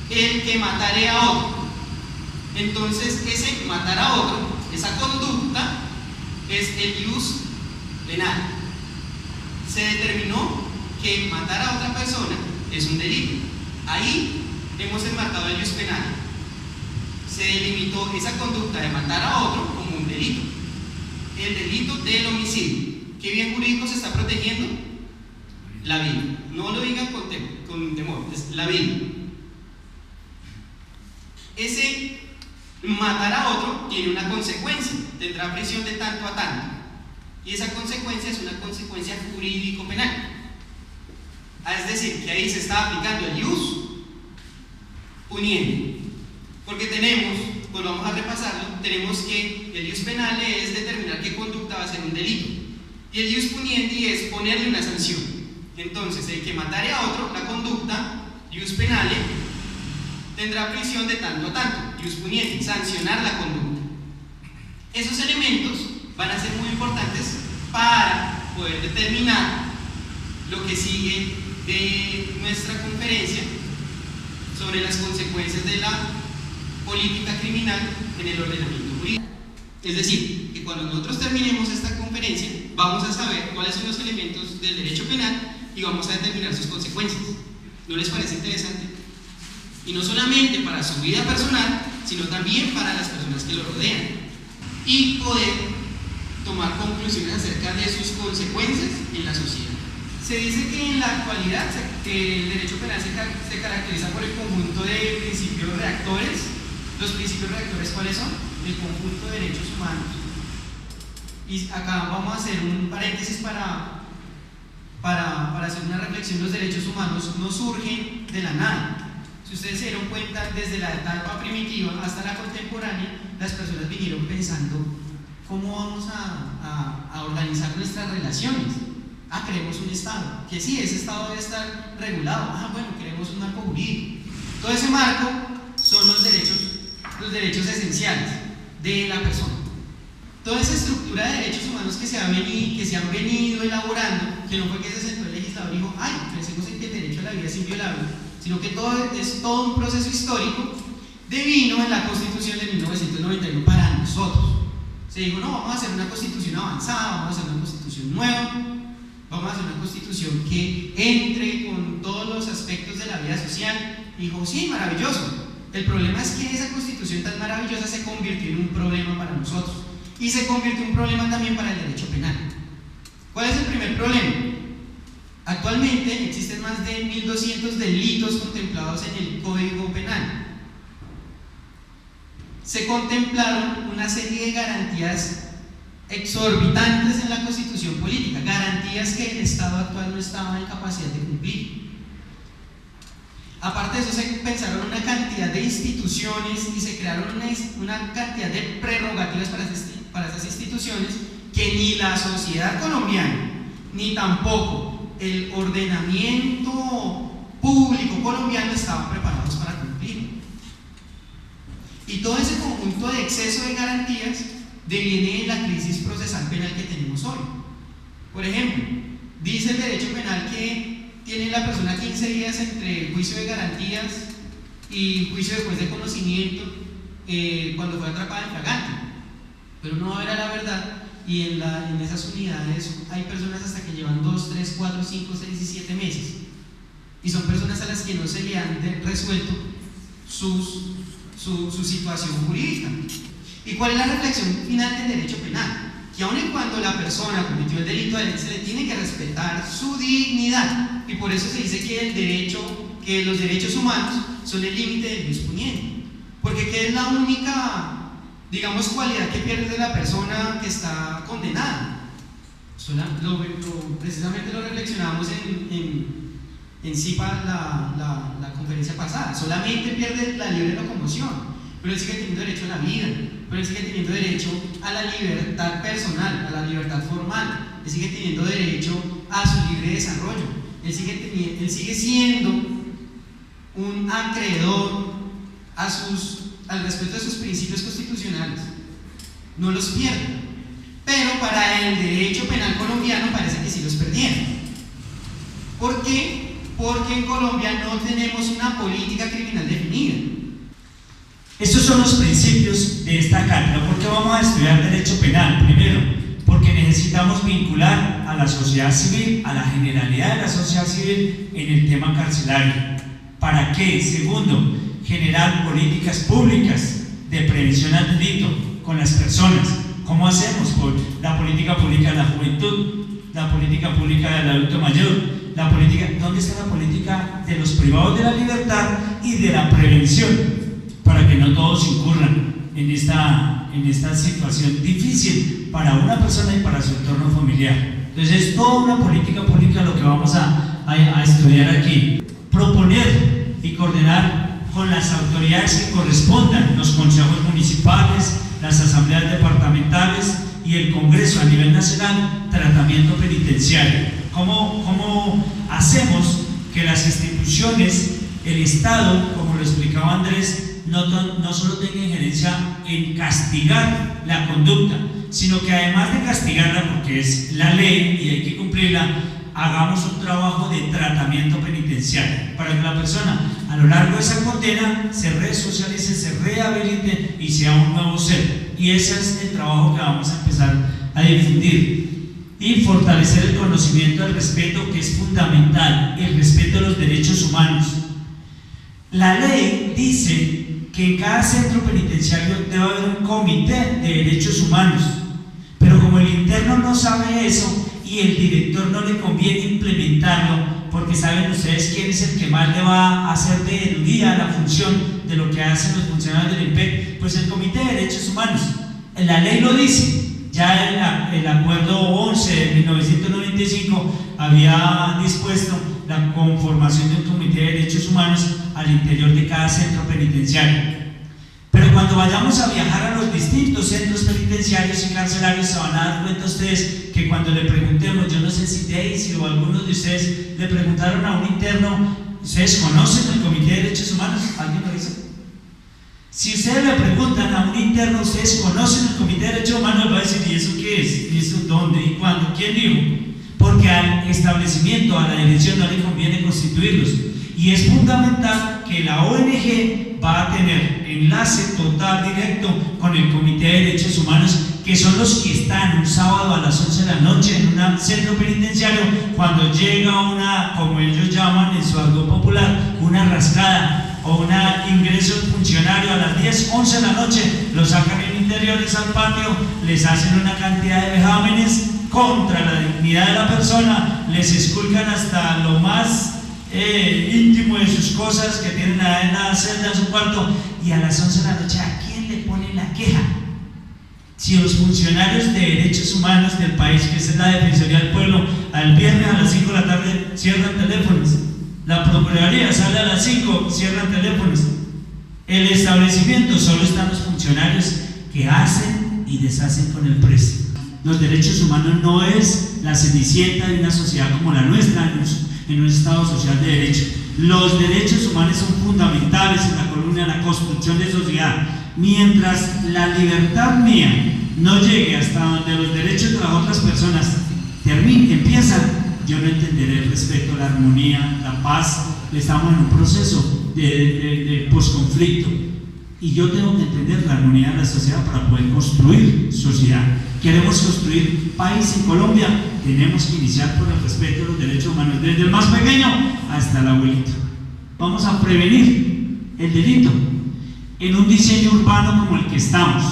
el que matare a otro. Entonces, ese matar a otro, esa conducta, es el ius penal. Se determinó que matar a otra persona es un delito. Ahí hemos enmarcado el ius penal. Se delimitó esa conducta de matar a otro como un delito. El delito del homicidio. ¿Qué bien jurídico se está protegiendo? La vida. No lo digan con temor, es la vida. Ese matar a otro tiene una consecuencia, tendrá prisión de tanto a tanto. Y esa consecuencia es una consecuencia jurídico-penal. Es decir, que ahí se está aplicando el ius puniendi. Porque tenemos, pues vamos a repasarlo, tenemos que el ius penal es determinar qué conducta va a ser un delito. Y el ius puniendi es ponerle una sanción. Entonces, el que matare a otro, la conducta, ius penale, tendrá prisión de tanto a tanto, ius puniendi, sancionar la conducta. Esos elementos van a ser muy importantes para poder determinar lo que sigue de nuestra conferencia sobre las consecuencias de la política criminal en el ordenamiento jurídico. Es decir, que cuando nosotros terminemos esta conferencia, vamos a saber cuáles son los elementos del derecho penal y vamos a determinar sus consecuencias. ¿No les parece interesante? Y no solamente para su vida personal, sino también para las personas que lo rodean. Y poder tomar conclusiones acerca de sus consecuencias en la sociedad. Se dice que en la actualidad el derecho penal se caracteriza por el conjunto de principios reactores. ¿Los principios reactores cuáles son? El conjunto de derechos humanos. Y acá vamos a hacer un paréntesis para hacer una reflexión. Los derechos humanos no surgen de la nada. Si ustedes se dieron cuenta, desde la etapa primitiva hasta la contemporánea, las personas vinieron pensando cómo vamos a organizar nuestras relaciones. Queremos un Estado, que sí, ese Estado debe estar regulado. Bueno, queremos un marco jurídico. Todo ese marco son los derechos esenciales de la persona. Toda esa estructura de derechos humanos que se han venido elaborando, que no fue que se sentó el legislador y dijo, pensemos en que el derecho a la vida es inviolable, sino que es todo un proceso histórico, devino en la Constitución de 1991 para nosotros. Se dijo, no, vamos a hacer una constitución avanzada, vamos a hacer una constitución nueva, vamos a hacer una constitución que entre con todos los aspectos de la vida social. Y dijo, sí, maravilloso. El problema es que esa constitución tan maravillosa se convirtió en un problema para nosotros. Y se convirtió en un problema también para el derecho penal. ¿Cuál es el primer problema? Actualmente existen más de 1.200 delitos contemplados en el Código Penal. Se contemplaron una serie de garantías exorbitantes en la Constitución política, garantías que el Estado actual no estaba en capacidad de cumplir. Aparte de eso, se pensaron una cantidad de instituciones y se crearon una cantidad de prerrogativas para esas instituciones que ni la sociedad colombiana, ni tampoco el ordenamiento público colombiano estaban preparados para cumplir. Y todo ese conjunto de exceso de garantías deviene en la crisis procesal penal que tenemos hoy. Por ejemplo, dice el derecho penal que tiene la persona 15 días entre juicio de garantías y juicio después de conocimiento cuando fue atrapada en flagrante. Pero no va a ver a la verdad, y en esas unidades hay personas hasta que llevan 2, 3, 4, 5, 6 y 7 meses. Y son personas a las que no se le han resuelto su situación jurídica. ¿Y cuál es la reflexión final del derecho penal? Que aun y cuando la persona cometió el delito, se le tiene que respetar su dignidad. Y por eso se dice que los derechos humanos son el límite del ius puniendi. Porque ¿qué es la única, digamos, cualidad que pierde la persona que está condenada? Precisamente lo reflexionamos en CIPA la conferencia pasada. Solamente pierde la libre locomoción, pero él sigue teniendo derecho a la vida, pero él sigue teniendo derecho a la libertad personal, a la libertad formal, él sigue teniendo derecho a su libre desarrollo, él sigue siendo un acreedor al respeto de sus principios constitucionales. No los pierde. Pero para el derecho penal colombiano parece que sí los perdieron. ¿Por qué? Porque en Colombia no tenemos una política criminal definida. tenía. Estos son los principios de esta cátedra. ¿Por qué vamos a estudiar derecho penal? Primero, porque necesitamos vincular a la sociedad civil, a la generalidad de la sociedad civil en el tema carcelario. ¿Para qué? Segundo, generar políticas públicas de prevención al delito con las personas. ¿Cómo hacemos? Por la política pública de la juventud, la política pública del adulto mayor, la política, ¿dónde está la política de los privados de la libertad y de la prevención? Para que no todos incurran en esta situación difícil para una persona y para su entorno familiar. Entonces es toda una política pública lo que vamos a estudiar aquí. Proponer y coordinar con las autoridades que correspondan, los consejos municipales, las asambleas departamentales y el Congreso a nivel nacional, tratamiento penitenciario. ¿Cómo hacemos que las instituciones, el Estado, como lo explicaba Andrés, no solo tenga injerencia en castigar la conducta, sino que además de castigarla, porque es la ley y hay que cumplirla, hagamos un trabajo de tratamiento penitenciario para que la persona a lo largo de esa condena se resocialice, se rehabilite y sea un nuevo ser. Y ese es el trabajo que vamos a empezar a difundir y fortalecer el conocimiento del respeto, que es fundamental, el respeto de los derechos humanos. La ley dice que en cada centro penitenciario debe haber un comité de derechos humanos, pero como el interno no sabe eso y el director no le conviene implementarlo, porque saben ustedes quién es el que más le va a hacer de eludida la función de lo que hacen los funcionarios del IMPEC, pues el Comité de Derechos Humanos. La ley lo dice, ya el acuerdo 11 de 1995 había dispuesto la conformación de un Comité de Derechos Humanos al interior de cada centro penitenciario. Pero cuando vayamos a viajar a los distintos centros penitenciarios y carcelarios, se van a dar cuenta ustedes que cuando le preguntemos, yo no sé si Daisy o algunos de ustedes le preguntaron a un interno, ¿ustedes conocen el Comité de Derechos Humanos? ¿Alguien lo hizo? Si ustedes le preguntan a un interno, ¿ustedes conocen el Comité de Derechos Humanos? Él va a decir, ¿y eso qué es? ¿Y eso dónde? ¿Y cuándo? ¿Quién dijo? Porque al establecimiento, a la dirección no le conviene constituirlos. Y es fundamental que la ONG va a tener enlace total directo con el Comité de Derechos Humanos, que son los que están un sábado a las 11 de la noche en un centro penitenciario, cuando llega una, como ellos llaman en su argot popular, una rascada o un ingreso funcionario a las 10, 11 de la noche, lo sacan en interiores al patio, les hacen una cantidad de vejámenes contra la dignidad de la persona, les esculcan hasta lo más íntimo de sus cosas que tienen en la celda en su cuarto, y a las 11 de la noche, ¿a quién le ponen la queja? Si los funcionarios de derechos humanos del país, que es la Defensoría del Pueblo, al viernes a las 5 de la tarde cierran teléfonos, la Procuraduría sale a las 5, cierran teléfonos, el establecimiento solo están los funcionarios que hacen y deshacen con el precio. Los derechos humanos no es la cenicienta de una sociedad como la nuestra, en un Estado social de derecho. Los derechos humanos son fundamentales en la columna de la construcción de sociedad. Mientras la libertad mía no llegue hasta donde los derechos de las otras personas empiezan, yo no entenderé el respeto, la armonía, la paz. Estamos en un proceso de posconflicto y yo tengo que entender la armonía de la sociedad para poder construir sociedad. Queremos construir país en Colombia, tenemos que iniciar por el respeto de los derechos humanos, desde el más pequeño hasta el abuelito. Vamos a prevenir el delito en un diseño urbano como el que estamos.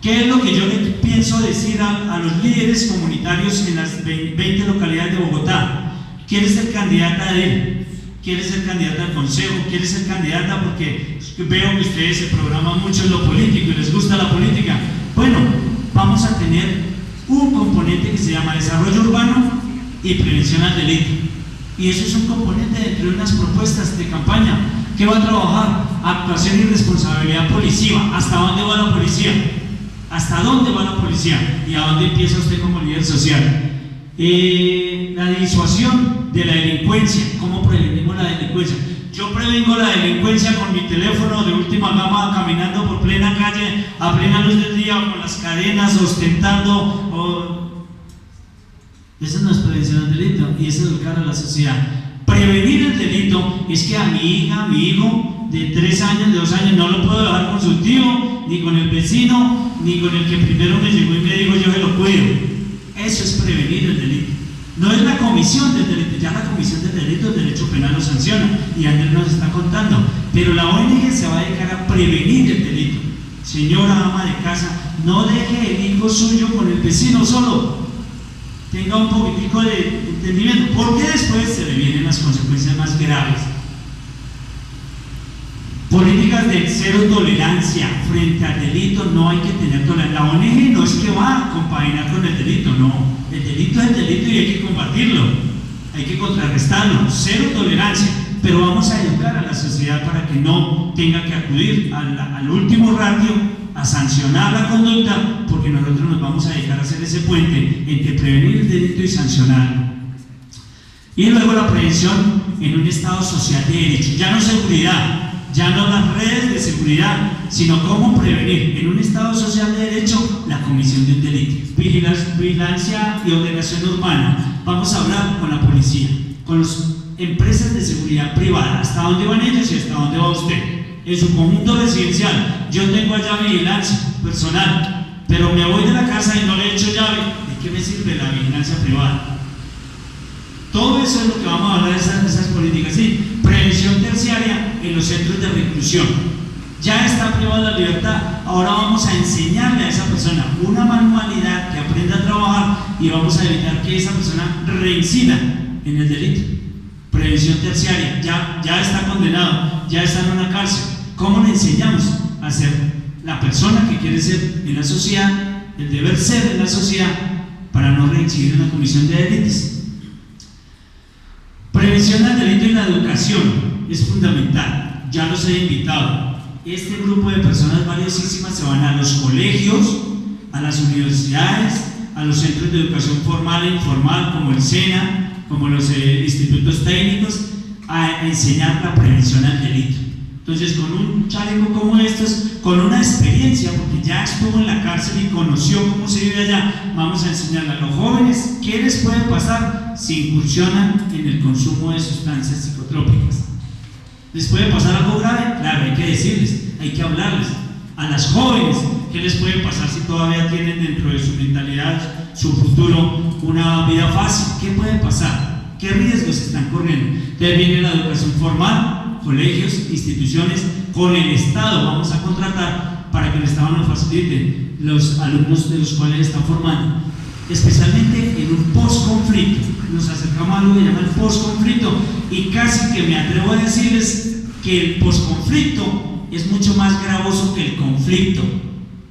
¿Qué es lo que yo le pienso decir a los líderes comunitarios en las 20 localidades de Bogotá? ¿Quién es el candidato de él? ¿Quién es el candidato al consejo? ¿Quién es el candidato? Porque veo que ustedes se programan mucho en lo político y les gusta la política. Bueno, vamos a tener un componente que se llama desarrollo urbano y prevención al delito. Y eso es un componente dentro de unas propuestas de campaña que va a trabajar actuación y responsabilidad policiva. ¿Hasta dónde va la policía? ¿Hasta dónde va la policía? ¿Y a dónde empieza usted como líder social? La disuasión de la delincuencia. ¿Cómo prevenimos la delincuencia? Yo prevengo la delincuencia con mi teléfono de última gama, caminando por plena calle, a plena luz del día, con las cadenas, ostentando. Eso no es prevención del delito, y eso es educar a la sociedad. Prevenir el delito es que a mi hija, a mi hijo, de 3 años, de 2 años, no lo puedo dejar con su tío, ni con el vecino, ni con el que primero me llegó y me dijo yo se lo cuido. Eso es prevenir el delito. No es la comisión del delito, ya la comisión del delito, el derecho penal lo sanciona, y Andrés nos está contando, pero la ONG se va a dedicar a prevenir el delito. Señora ama de casa, no deje el hijo suyo con el vecino solo, tenga un poquitico de entendimiento, porque después se le vienen las consecuencias más graves. Políticas de cero tolerancia frente al delito, no hay que tener tolerancia. La ONG no es que va a compaginar con el delito, no. El delito es el delito y hay que combatirlo, hay que contrarrestarlo, cero tolerancia, pero vamos a educar a la sociedad para que no tenga que acudir al último ratio a sancionar la conducta, porque nosotros nos vamos a dedicar a hacer ese puente entre prevenir el delito y sancionarlo. Y luego la prevención en un estado social de derecho, ya no seguridad, ya no las redes de seguridad, sino cómo prevenir en un estado social de derecho la comisión de un delito. Vigilancia y ordenación urbana. Vamos a hablar con la policía, con las empresas de seguridad privada, hasta dónde van ellos y hasta dónde va usted. En su conjunto residencial, yo tengo allá vigilancia personal, pero me voy de la casa y no le echo llave. ¿De qué me sirve la vigilancia privada? Todo eso es lo que vamos a hablar de esas políticas. Sí, prevención terciaria en los centros de reclusión. Ya está privada la libertad, ahora vamos a enseñarle a esa persona una manualidad que aprenda a trabajar y vamos a evitar que esa persona reincida en el delito. Prevención terciaria, ya está condenado, ya está en una cárcel. ¿Cómo le enseñamos a ser la persona que quiere ser en la sociedad, el deber ser en la sociedad, para no reincidir en la comisión de delitos? Prevención del delito y la educación es fundamental. Ya los he invitado. Este grupo de personas valiosísimas se van a los colegios, a las universidades, a los centros de educación formal e informal como el SENA, como los institutos técnicos, a enseñar la prevención al delito. Entonces, con un chaleco como estos, con una experiencia, porque ya estuvo en la cárcel y conoció cómo se vive allá, vamos a enseñarle a los jóvenes qué les puede pasar si incursionan en el consumo de sustancias psicotrópicas. ¿Les puede pasar algo grave? Claro, hay que decirles, hay que hablarles. A las jóvenes, ¿qué les puede pasar si todavía tienen dentro de su mentalidad, su futuro, una vida fácil? ¿Qué puede pasar? ¿Qué riesgos están corriendo? Entonces viene la educación formal, colegios, instituciones, con el Estado vamos a contratar para que el Estado nos facilite los alumnos de los cuales están formando, especialmente en un post-conflicto. Nos acercamos a algo que llama el post-conflicto y casi que me atrevo a decirles que el post-conflicto es mucho más gravoso que el conflicto.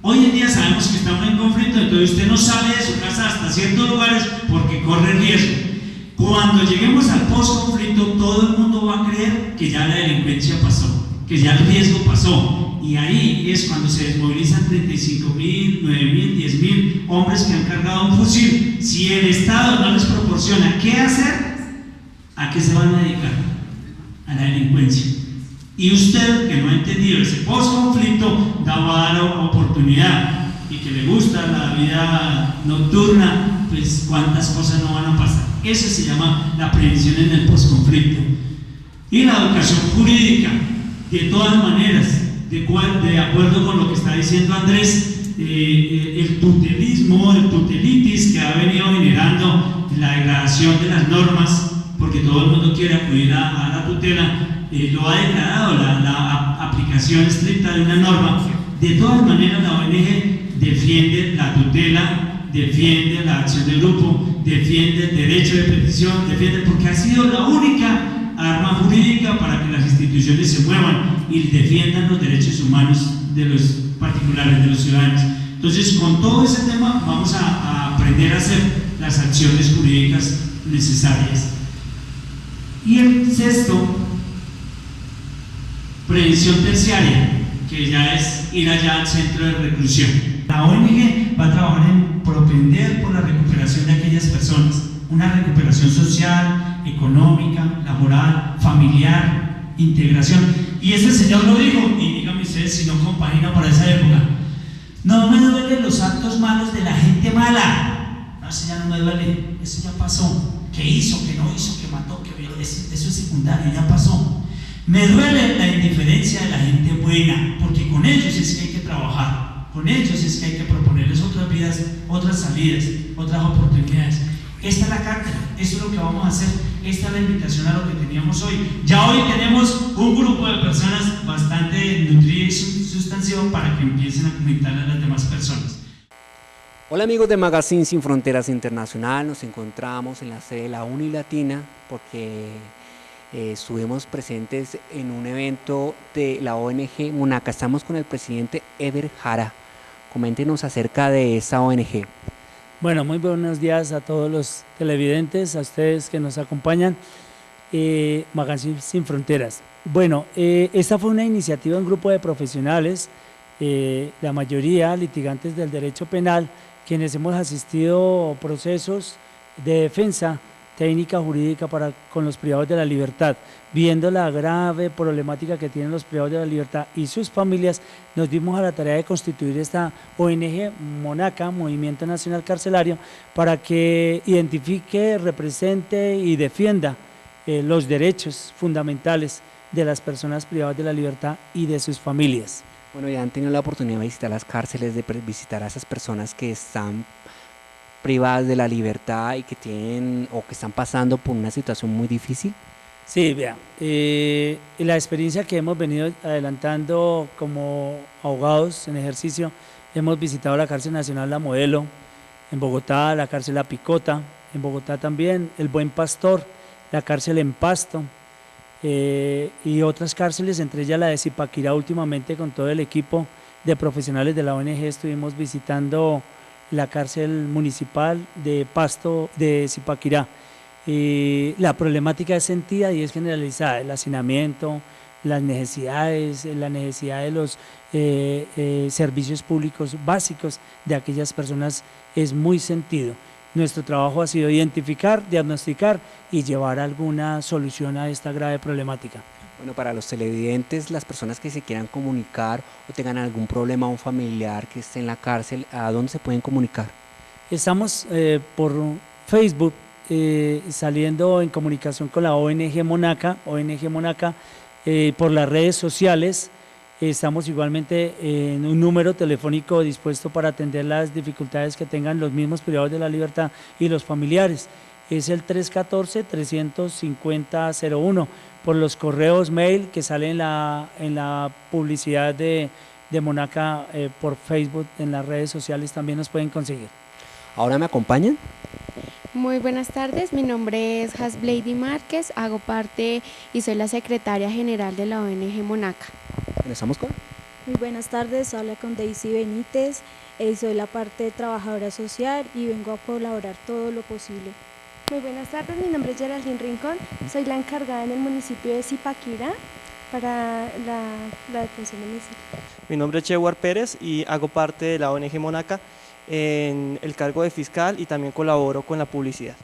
Hoy en día sabemos que estamos en conflicto, entonces usted no sale de su casa hasta ciertos lugares porque corre riesgo. Cuando lleguemos al post-conflicto, todo el mundo va a creer que ya la delincuencia pasó, que ya el riesgo pasó, y ahí es cuando se desmovilizan 35.000, 9.000, 10.000 hombres que han cargado un fusil. Si el Estado no les proporciona qué hacer, ¿a qué se van a dedicar? A la delincuencia. Y usted, que no ha entendido ese post-conflicto, va a dar oportunidad, y que le gusta la vida nocturna, pues cuántas cosas no van a pasar. Eso se llama la prevención en el post-conflicto. Y la educación jurídica, de todas maneras, de acuerdo con lo que está diciendo Andrés, el tutelismo, el tutelitis que ha venido generando la degradación de las normas, porque todo el mundo quiere acudir a la tutela, lo ha degradado la aplicación estricta de una norma. De todas maneras, la ONG defiende la tutela, defiende la acción de grupo, defiende el derecho de petición, defiende, porque ha sido la única arma jurídica para que las instituciones se muevan y defiendan los derechos humanos de los particulares, de los ciudadanos. Entonces, con todo ese tema vamos a aprender a hacer las acciones jurídicas necesarias. Y el sexto, prevención terciaria, que ya es ir allá al centro de reclusión. La ONG va a trabajar en propender por la recuperación de aquellas personas, una recuperación social, económica, laboral, familiar, integración. Y ese señor lo dijo, y díganme ustedes si no compagina para esa época: no me duelen los actos malos de la gente mala. No, eso ya no me duele, eso ya pasó. ¿Qué hizo, qué no hizo, qué mató, qué violó? Eso es secundario, ya pasó. Me duele la indiferencia de la gente buena, porque con ellos es que hay que trabajar, con ellos es que hay que proponerles otras vidas, otras salidas, otras oportunidades. Esta es la cátedra, esto es lo que vamos a hacer, esta es la invitación a lo que teníamos hoy. Ya hoy tenemos un grupo de personas bastante nutrido y sustanciado para que empiecen a comentar a las demás personas. Hola amigos de Magazine Sin Fronteras Internacional, nos encontramos en la sede de la Unilatina porque estuvimos presentes en un evento de la ONG Monaca. Estamos con el presidente Eder Jara. Coméntenos acerca de esta ONG. Bueno, muy buenos días a todos los televidentes, a ustedes que nos acompañan. Magazine Sin Fronteras. Bueno, esta fue una iniciativa de un grupo de profesionales, la mayoría litigantes del derecho penal, quienes hemos asistido a procesos de defensa técnica jurídica con los privados de la libertad. Viendo la grave problemática que tienen los privados de la libertad y sus familias, nos dimos a la tarea de constituir esta ONG Monaca, Movimiento Nacional Carcelario, para que identifique, represente y defienda los derechos fundamentales de las personas privadas de la libertad y de sus familias. Bueno, ya han tenido la oportunidad de visitar las cárceles, de visitar a esas personas que están privadas de la libertad y que tienen o que están pasando por una situación muy difícil. Sí, vea, la experiencia que hemos venido adelantando como abogados en ejercicio, hemos visitado la cárcel nacional La Modelo, en Bogotá, la cárcel La Picota, en Bogotá también, el Buen Pastor, la cárcel en Pasto, y otras cárceles, entre ellas la de Zipaquirá. Últimamente con todo el equipo de profesionales de la ONG estuvimos visitando la cárcel municipal de Pasto, de Zipaquirá. La problemática es sentida y es generalizada, el hacinamiento, la necesidad de los servicios públicos básicos de aquellas personas es muy sentido. Nuestro trabajo ha sido identificar, diagnosticar y llevar alguna solución a esta grave problemática. Bueno, para los televidentes, las personas que se quieran comunicar o tengan algún problema a un familiar que esté en la cárcel, ¿a dónde se pueden comunicar? Estamos por Facebook saliendo en comunicación con la ONG Monaca, por las redes sociales. Estamos igualmente en un número telefónico dispuesto para atender las dificultades que tengan los mismos privados de la libertad y los familiares. Es el 314-350-01. Por los correos mail que salen en la publicidad de Monaca por Facebook, en las redes sociales también nos pueden conseguir. ¿Ahora me acompañan? Muy buenas tardes, mi nombre es Hasblady Márquez, hago parte y soy la secretaria general de la ONG Monaca. ¿Estamos con? Muy buenas tardes, habla con Daisy Benítez, soy la parte trabajadora social y vengo a colaborar todo lo posible. Muy buenas tardes, mi nombre es Geraldine Rincón, soy la encargada en el municipio de Zipaquirá para la detención de homicidio. Mi nombre es Chewar Pérez y hago parte de la ONG Monaca en el cargo de fiscal y también colaboro con la publicidad.